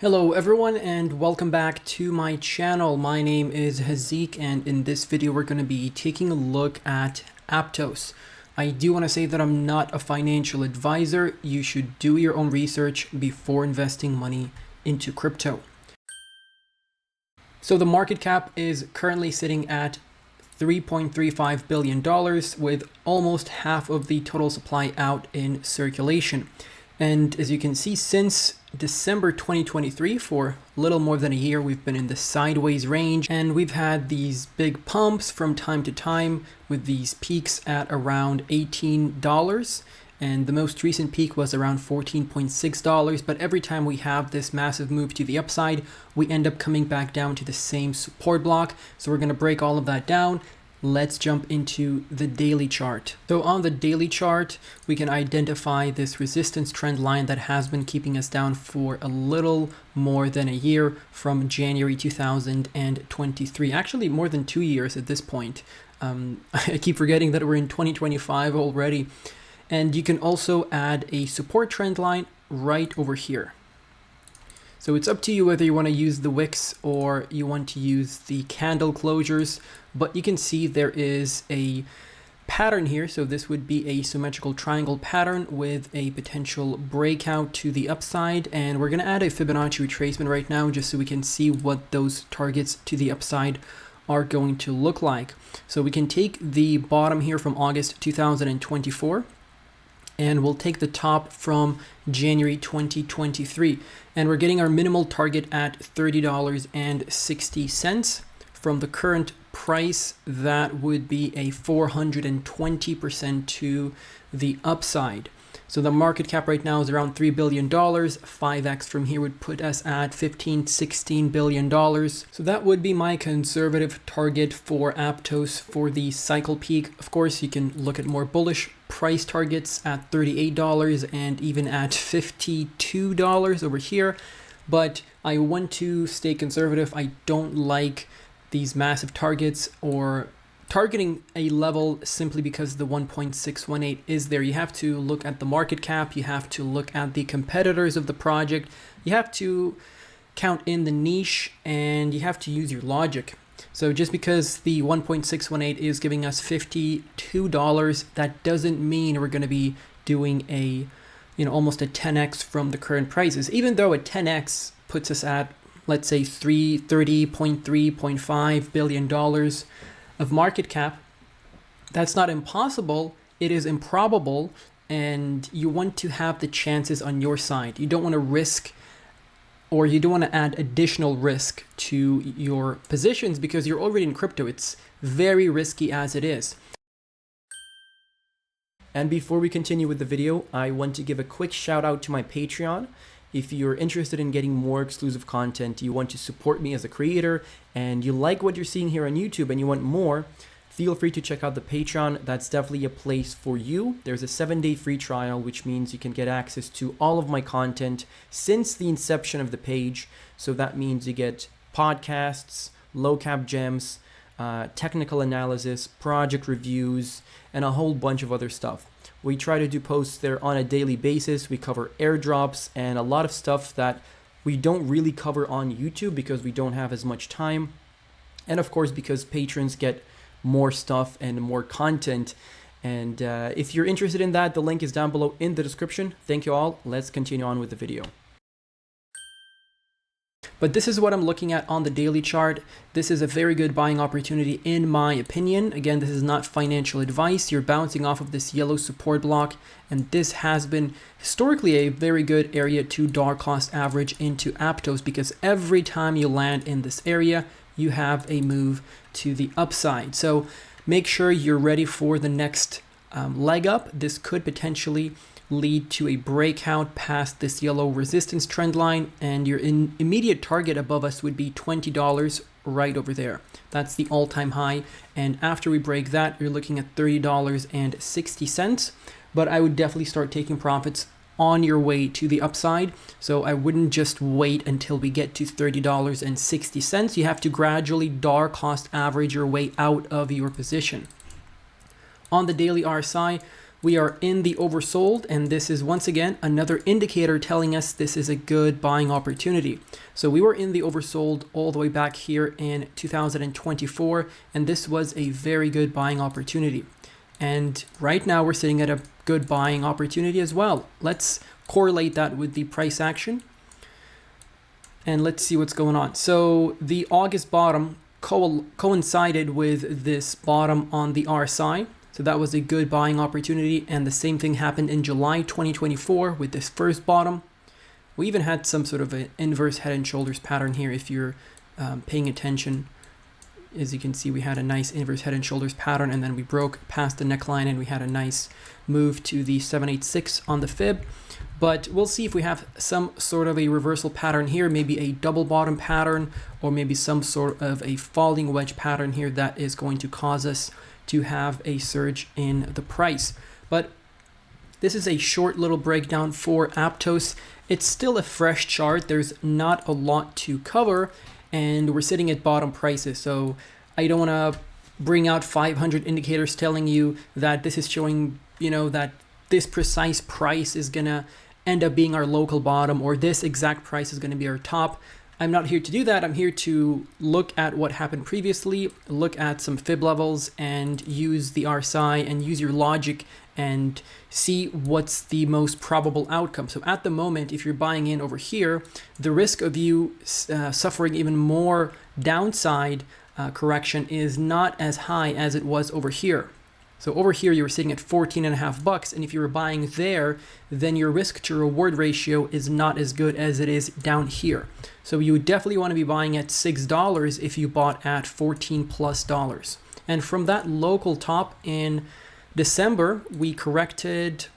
Hello everyone and welcome back to my channel. My name is Hazeeq and in this video we're going to be taking a look at Aptos. I do want to say that I'm not a financial advisor. You should do your own research before investing money into crypto. So the market cap is currently sitting at $3.35 billion with almost half of the total supply out in circulation. And as you can see, since December 2023, for a little more than a year, we've been in the sideways range, and we've had these big pumps from time to time with these peaks at around $18. And the most recent peak was around $14.6. But every time we have this massive move to the upside, we end up coming back down to the same support block. So we're going to break all of that down. Let's jump into the daily chart. So on the daily chart, we can identify this resistance trend line that has been keeping us down for a little more than a year from January 2023. Actually, more than 2 years at this point. I keep forgetting that we're in 2025 already. And you can also add a support trend line right over here. So it's up to you whether you want to use the wicks or you want to use the candle closures, but you can see there is a pattern here. So this would be a symmetrical triangle pattern with a potential breakout to the upside. And we're going to add a Fibonacci retracement right now just so we can see what those targets to the upside are going to look like. So we can take the bottom here from August 2024. And we'll take the top from January 2023. And we're getting our minimal target at $30.60. From the current price, that would be a 420% to the upside. So the market cap right now is around $3 billion. 5x from here would put us at $16 billion. So that would be my conservative target for Aptos for the cycle peak. Of course, you can look at more bullish price targets at $38 and even at $52 over here. But I want to stay conservative. I don't like these massive targets or targeting a level simply because the 1.618 is there. You have to look at the market cap. You have to look at the competitors of the project. You have to count in the niche and you have to use your logic. So just because the 1.618 is giving us $52, that doesn't mean we're going to be doing a, almost a 10x from the current prices, even though a 10x puts us at, let's say, $330.3.5 billion of market cap. That's not impossible. It is improbable, and you want to have the chances on your side. You don't want to risk, or you don't want to add additional risk to your positions because you're already in crypto. It's very risky as it is. And before we continue with the video, I want to give a quick shout out to my Patreon. If you're interested in getting more exclusive content, you want to support me as a creator, and you like what you're seeing here on YouTube and you want more, feel free to check out the Patreon. That's definitely a place for you. There's a 7-day free trial, which means you can get access to all of my content since the inception of the page. So that means you get podcasts, low cap gems, technical analysis, project reviews, and a whole bunch of other stuff. We try to do posts there on a daily basis. We cover airdrops and a lot of stuff that we don't really cover on YouTube because we don't have as much time. And of course, because patrons get more stuff and more content. And if you're interested in that, the link is down below in the description. Thank you all. Let's continue on with the video. But this is what I'm looking at on the daily chart. This is a very good buying opportunity in my opinion. Again, this is not financial advice. You're bouncing off of this yellow support block, and this has been historically a very good area to dollar cost average into Aptos because every time you land in this area, you have a move to the upside. So make sure you're ready for the next leg up. This could potentially lead to a breakout past this yellow resistance trend line, and your immediate target above us would be $20 right over there. That's the all-time high, and after we break that, you're looking at $30.60. But I would definitely start taking profits on your way to the upside. So I wouldn't just wait until we get to $30.60. You have to gradually dollar cost average your way out of your position. On the daily RSI, we are in the oversold, and this is once again another indicator telling us this is a good buying opportunity. So we were in the oversold all the way back here in 2024, and this was a very good buying opportunity. And right now we're sitting at a good buying opportunity as well. Let's correlate that with the price action and let's see what's going on. So the August bottom coincided with this bottom on the RSI. So that was a good buying opportunity, and the same thing happened in July 2024 with this first bottom. We even had some sort of an inverse head and shoulders pattern here if you're paying attention. As you can see, we had a nice inverse head and shoulders pattern, and then we broke past the neckline and we had a nice move to the 786 on the fib. But we'll see if we have some sort of a reversal pattern here, maybe a double bottom pattern, or maybe some sort of a falling wedge pattern here that is going to cause us to have a surge in the price. But this is a short little breakdown for Aptos. It's still a fresh chart. There's not a lot to cover, and we're sitting at bottom prices. So I don't want to bring out 500 indicators telling you that this is showing, that this precise price is gonna end up being our local bottom, or this exact price is gonna be our top. I'm not here to do that. I'm here to look at what happened previously, look at some fib levels, and use the RSI and use your logic and see what's the most probable outcome. So at the moment, if you're buying in over here, the risk of you suffering even more downside correction is not as high as it was over here. So over here, you were sitting at $14.50, and if you were buying there, then your risk to reward ratio is not as good as it is down here. So you would definitely want to be buying at $6 if you bought at $14+. And from that local top in December, we corrected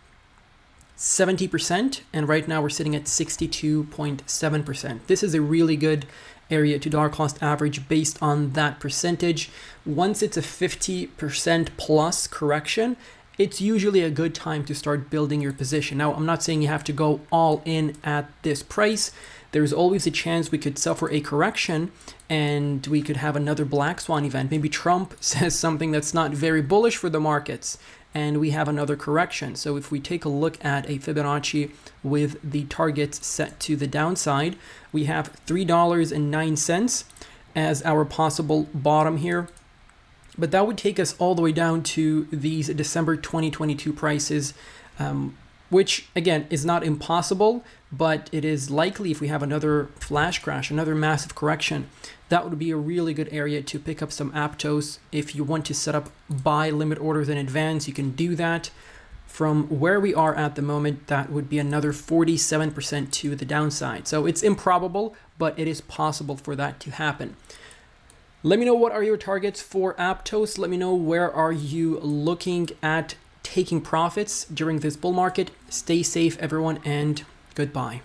70%, and right now we're sitting at 62.7%. This is a really good area to dollar cost average based on that percentage. Once it's a 50% plus correction, it's usually a good time to start building your position. Now, I'm not saying you have to go all in at this price. There's always a chance we could suffer a correction and we could have another black swan event. Maybe Trump says something that's not very bullish for the markets and we have another correction. So if we take a look at a Fibonacci with the targets set to the downside, we have $3.09 as our possible bottom here. But that would take us all the way down to these December 2022 prices, which again is not impossible, but it is likely if we have another flash crash, another massive correction, that would be a really good area to pick up some Aptos. If you want to set up buy limit orders in advance, you can do that. From where we are at the moment, that would be another 47% to the downside. So it's improbable, but it is possible for that to happen. Let me know what are your targets for Aptos. Let me know where are you looking at taking profits during this bull market. Stay safe, everyone, and goodbye.